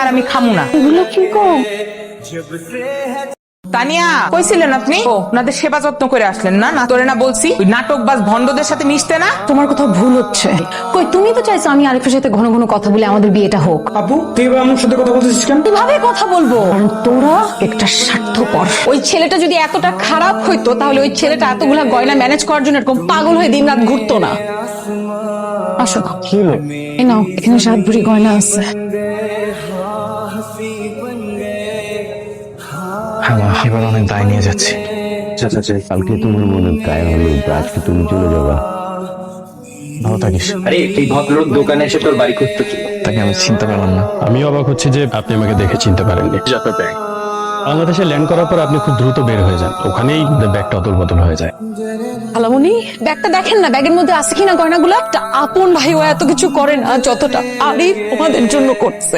আর আমি খামু না। এগুলো কি কম? তানিয়া, কইছিলেন আপনি ওনাদের সেবা যত্ন করে আসলেন না? না তোরে না বলছি ওই নাটকবাজ ভণ্ডদের সাথে মিশতে না? তোমার কোথাও ভুল হচ্ছে। কই তুমি তো চাইছো আমি আরিফের সাথে ঘন ঘন কথা বলে আমাদের বিয়েটা হোক। আপু তুই এবার আমার সাথে কথা বলতেছিস কেন? কিভাবে কথা বলবো? কারণ তোরা একটা স্বার্থপর। ওই ছেলেটা যদি এতটা খারাপ হইতো তাহলে ওই ছেলেটা এতগুলা গয়না ম্যানেজ করার জন্য এরকম পাগল হয়ে দিনরাত ঘুরতো না। আসো না, কি হলো? এই নাও, এখানে 7 ভরি গয়না আছে। হ্যাঁ মা, এবার অনেক দায় নিয়ে যাচ্ছি। চাচা কালকে তোমার মনে গায়ে হলো, আজকে তুমি চলে যাবা। ভালো থাকিস। আরে এই ভদ্রলোক দোকানে এসে তোর বাড়ি খুঁজতেছিল। তাকে আমি চিনতে পারলাম না। আমি অবাক হচ্ছি যে আপনি আমাকে দেখে চিনতে পারেননি। বাংলাদেশে ল্যান্ড করার পর আপনি খুব দ্রুত বের হয়ে যান, ওখানেই ব্যাগটা অদল বদল হয়ে যায়। খালামণি, ব্যাগটা দেখেন না, ব্যাগের মধ্যে আছে কিনা গয়নাগুলো। একটা আপন ভাই ও এত কিছু করে না যতটা আরিফ ওদের জন্য করছে।